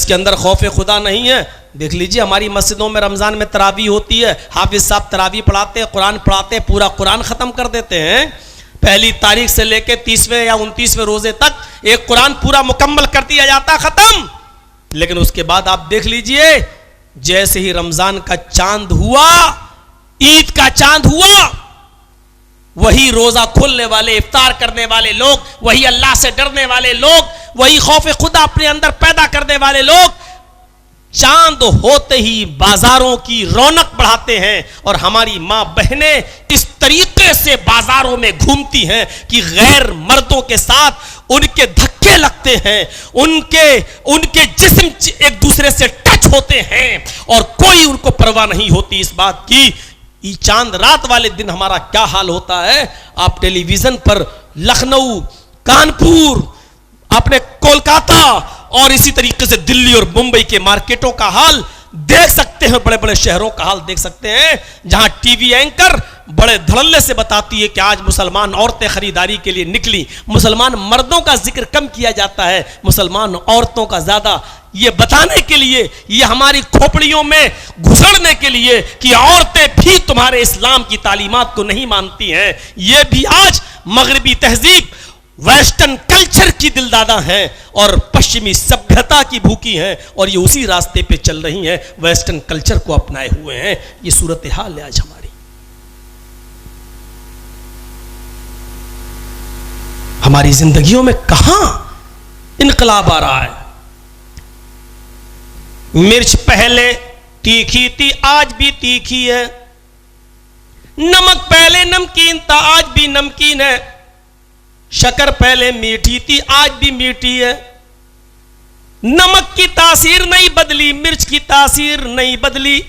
جس کے اندر خوف خدا نہیں ہے، دیکھ لیجئے ہماری مسجدوں میں رمضان میں تراویح ہوتی ہے، حافظ صاحب تراویح پڑھاتے ہیں، قرآن پڑھاتے ہیں، پورا قرآن ختم کر دیتے ہیں، پہلی تاریخ سے لے کے 30ویں یا 29ویں روزے تک ایک قرآن پورا مکمل کر دیا جاتا، ختم. لیکن اس کے بعد آپ دیکھ لیجئے جیسے ہی رمضان کا چاند ہوا، عید کا چاند ہوا، وہی روزہ کھولنے والے، افطار کرنے والے لوگ، وہی اللہ سے ڈرنے والے لوگ، وہی خوف خدا اپنے اندر پیدا کرنے والے لوگ چاند ہوتے ہی بازاروں کی رونق بڑھاتے ہیں. اور ہماری ماں بہنیں اس طریقے سے بازاروں میں گھومتی ہیں کہ غیر مردوں کے ساتھ ان کے دھکے لگتے ہیں، ان کے جسم ایک دوسرے سے ٹچ ہوتے ہیں، اور کوئی ان کو پرواہ نہیں ہوتی اس بات کی. چاند رات والے دن ہمارا کیا حال ہوتا ہے، آپ ٹیلی ویژن پر لکھنؤ، کانپور، اپنے کولکاتہ اور اسی طریقے سے دلی اور ممبئی کے مارکیٹوں کا حال دیکھ سکتے ہیں، بڑے بڑے شہروں کا حال دیکھ سکتے ہیں، جہاں ٹی وی اینکر بڑے دھڑلے سے بتاتی ہے کہ آج مسلمان عورتیں خریداری کے لیے نکلی. مسلمان مردوں کا ذکر کم کیا جاتا ہے، مسلمان عورتوں کا زیادہ، یہ بتانے کے لیے، یہ ہماری کھوپڑیوں میں گھسڑنے کے لیے کہ عورتیں بھی تمہارے اسلام کی تعلیمات کو نہیں مانتی ہیں. یہ بھی آج مغربی تہذیب، ویسٹرن کلچر کی دل دادا ہیں اور پشچمی سبھیتا کی بھوکی ہیں، اور یہ اسی راستے پہ چل رہی ہیں، ویسٹرن کلچر کو اپنائے ہوئے ہیں. یہ صورتحال ہے آج ہماری. ہماری زندگیوں میں کہاں انقلاب آ رہا ہے. مرچ پہلے تیکھی تھی، آج بھی تیکھی ہے. نمک پہلے نمکین تھا، آج بھی نمکین ہے. شکر پہلے میٹھی تھی، آج بھی میٹھی ہے. نمک کی تاثیر نہیں بدلی، مرچ کی تاثیر نہیں بدلی،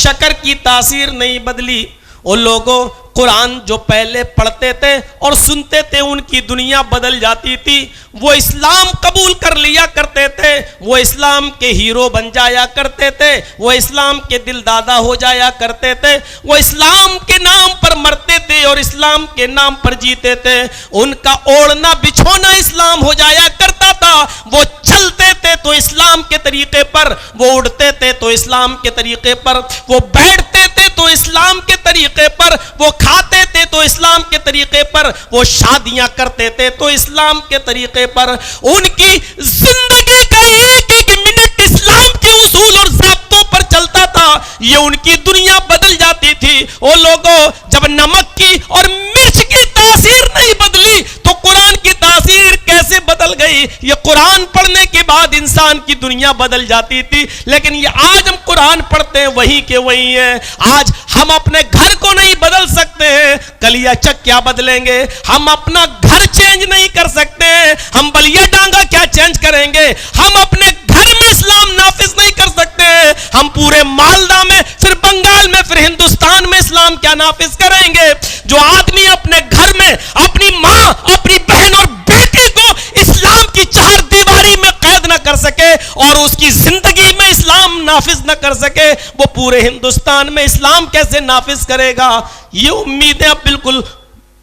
شکر کی تاثیر نہیں بدلی. وہ لوگوں قرآن جو پہلے پڑھتے تھے اور سنتے تھے ان کی دنیا بدل جاتی تھی. وہ اسلام قبول کر لیا کرتے تھے، وہ اسلام کے ہیرو بن جایا کرتے تھے، وہ اسلام کے دل دادا ہو جایا کرتے تھے، وہ اسلام کے نام پر مرتے تھے اور اسلام کے نام پر جیتے تھے. ان کا اوڑھنا بچھونا اسلام ہو جایا کرتا تھا. وہ چلتے تھے تو اسلام کے طریقے پر، وہ اڑتے تھے تو اسلام کے طریقے پر، وہ بیٹھتے تھے تو اسلام کے طریقے پر، وہ کھاتے تھے تو اسلام کے طریقے پر، وہ شادیاں کرتے تھے تو اسلام کے طریقے پر. ان کی زندگی کا ایک ایک منٹ اسلام کے اصول اور ضابطوں پر چلتا تھا. یہ ان کی دنیا بدل جاتی تھی. وہ لوگوں جب نمک کی اور مرچ کی تاثیر نہیں بدلی تو قرآن کی تاثیر کیسے بدل گئی؟ یہ قرآن پڑھنے کے بعد انسان کی دنیا بدل جاتی تھی. لیکن یہ آج ہم قرآن پڑھتے ہیں وہی کے وہی ہیں. آج ہم اپنے گھر کو نہیں بدل سکتے ہیں، کلیا چک کیا بدلیں گے؟ ہم اپنا گھر چینج نہیں کر سکتے ہیں، ہم بلیا ڈانگا کیا چینج کریں گے؟ ہم اپنے گھر میں اسلام نافذ نہیں کر سکتے ہیں، ہم پورے مالدہ میں، پھر بنگال میں، پھر ہندوستان میں اسلام کیا نافذ کریں گے؟ جو آدمی اپنے گھر میں اپنی ماں، اپنی بہن اور بیٹی کو اسلام کی چار دیواری میں قید نہ کر سکے اور اس کی زندگی میں اسلام نافذ نہ کر سکے، وہ پورے ہندوستان میں اسلام کیسے نافذ کرے گا؟ یہ امیدیں اب بالکل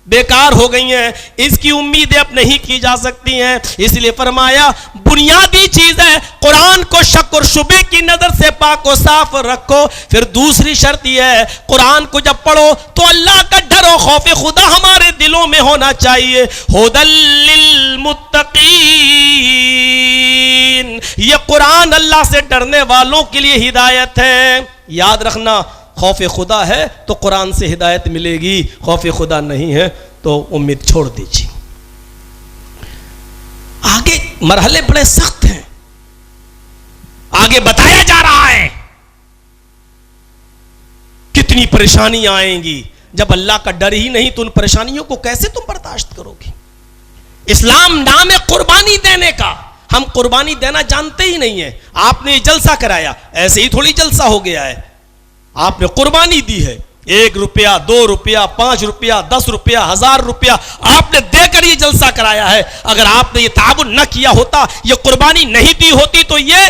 بیکار ہو گئی ہیں، اس کی امیدیں اب نہیں کی جا سکتی ہیں. اس لیے فرمایا بنیادی چیز ہے قرآن کو شک اور شبے کی نظر سے پاک و صاف رکھو. پھر دوسری شرط یہ ہے قرآن کو جب پڑھو تو اللہ کا ڈر و خوف خدا ہمارے دلوں میں ہونا چاہیے. ھدی للمتقین، یہ قرآن اللہ سے ڈرنے والوں کے لیے ہدایت ہے. یاد رکھنا، خوف خدا ہے تو قرآن سے ہدایت ملے گی، خوف خدا نہیں ہے تو امید چھوڑ دیجیے. آگے مرحلے بڑے سخت ہیں، آگے بتایا جا رہا ہے کتنی پریشانیاں آئیں گی. جب اللہ کا ڈر ہی نہیں تو ان پریشانیوں کو کیسے تم برداشت کرو گے؟ اسلام نام ہے قربانی دینے کا، ہم قربانی دینا جانتے ہی نہیں ہیں. آپ نے جلسہ کرایا، ایسے ہی تھوڑی جلسہ ہو گیا ہے. آپ نے قربانی دی ہے، 1 روپیہ 2 روپیہ 5 روپیہ 10 روپیہ 1000 روپیہ آپ نے دے کر یہ جلسہ کرایا ہے. اگر آپ نے یہ تعاون نہ کیا ہوتا، یہ قربانی نہیں دی ہوتی تو یہ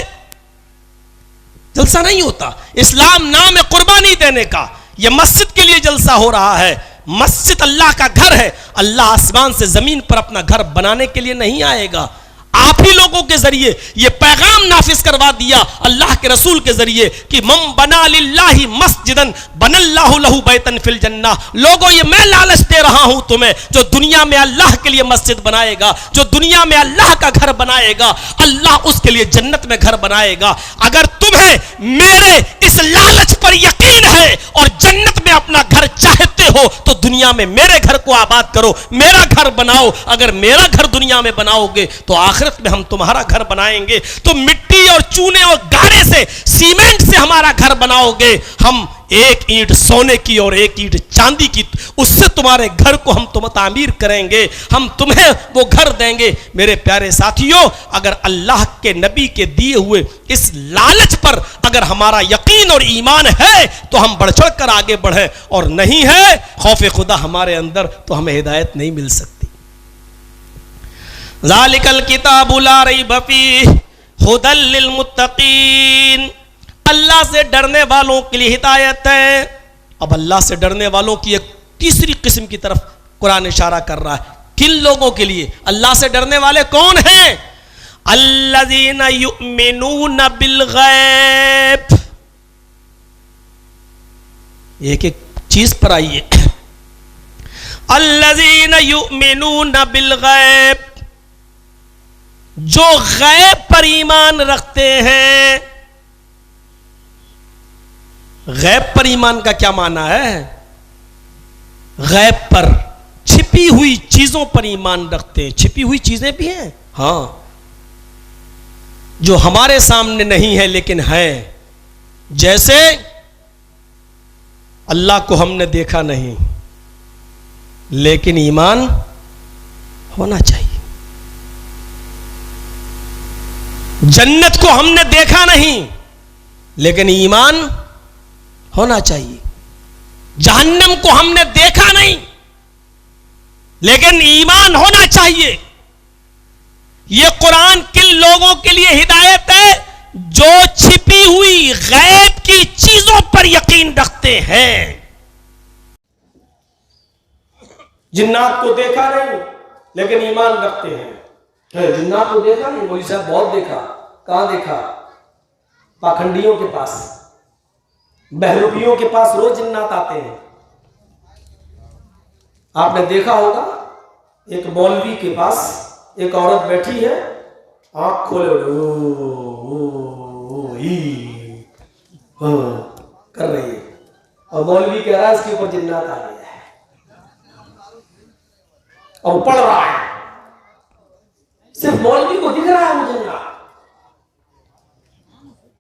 جلسہ نہیں ہوتا. اسلام نام ہے قربانی دینے کا. یہ مسجد کے لیے جلسہ ہو رہا ہے. مسجد اللہ کا گھر ہے. اللہ آسمان سے زمین پر اپنا گھر بنانے کے لیے نہیں آئے گا. آپ ہی لوگوں کے ذریعے یہ پیغام نافذ کروا دیا اللہ کے رسول کے ذریعے کہ من بنا للہ مسجدن بن اللہ لہ بیتن فی الجنہ. لوگوں یہ میں لالچ دے رہا ہوں تمہیں, جو دنیا میں اللہ کے لیے مسجد بنائے گا, جو دنیا میں اللہ کا گھر بنائے گا, اللہ اس کے لیے جنت میں گھر بنائے گا. اگر تمہیں میرے اس لالچ پر یقین ہے اور جنت میں اپنا گھر چاہتے ہو تو دنیا میں میرے گھر کو آباد کرو, میرا گھر بناؤ. اگر میرا گھر دنیا میں بناؤ گے تو آخرت میں ہم تمہارا گھر بنائیں گے. تو مٹی اور چونے اور گارے سے, سیمنٹ سے ہمارا گھر بناؤ گے, ہم ایک اینٹ سونے کی اور ایک اینٹ چاندی کی, اس سے تمہارے گھر کو ہم تعمیر کریں گے, ہم تمہیں وہ گھر دیں گے. میرے پیارے ساتھیوں, اگر اللہ کے نبی کے دیے ہوئے اس لالچ پر اگر ہمارا یقین اور ایمان ہے تو ہم بڑھ چڑھ کر آگے بڑھیں, اور نہیں ہے خوف خدا ہمارے اندر تو ہمیں ہدایت نہیں مل سکتی. ذالک الکتاب لا ریب فیہ ھدی للمتقین. اللہ سے ڈرنے والوں کے لیے ہدایت ہے. اب اللہ سے ڈرنے والوں کی ایک تیسری قسم کی طرف قرآن اشارہ کر رہا ہے. کن لوگوں کے لیے اللہ سے ڈرنے والے کون ہیں؟ الذین یؤمنون بالغیب. ایک ایک چیز پر آئیے. الذین یؤمنون بالغیب, جو غیب پر ایمان رکھتے ہیں. غیب پر ایمان کا کیا معنی ہے؟ غیب پر, چھپی ہوئی چیزوں پر ایمان رکھتے ہیں. چھپی ہوئی چیزیں بھی ہیں, ہاں, جو ہمارے سامنے نہیں ہے لیکن ہیں. جیسے اللہ کو ہم نے دیکھا نہیں لیکن ایمان ہونا چاہیے. جنت کو ہم نے دیکھا نہیں لیکن ایمان ہونا چاہیے. جہنم کو ہم نے دیکھا نہیں لیکن ایمان ہونا چاہیے. یہ قرآن کن لوگوں کے لیے ہدایت ہے؟ جو چھپی ہوئی غیب کی چیزوں پر یقین رکھتے ہیں. جنات کو دیکھا نہیں لیکن ایمان رکھتے ہیں. جنات کو دیکھا نہیں, مولوی صاحب بہت دیکھا. کہاں دیکھا؟ پاکھنڈیوں کے پاس, بہروپیوں کے پاس روز جنات آتے ہیں. آپ نے دیکھا ہوگا ایک مولوی کے پاس ایک عورت بیٹھی ہے, آنکھ کھولے کر رہی ہے, اور مولوی کہہ رہا ہے اس کے اوپر جنات آ گیا ہے اور پڑھ رہا ہے. صرف مولوی کو دکھ رہا ہے وہ جنات,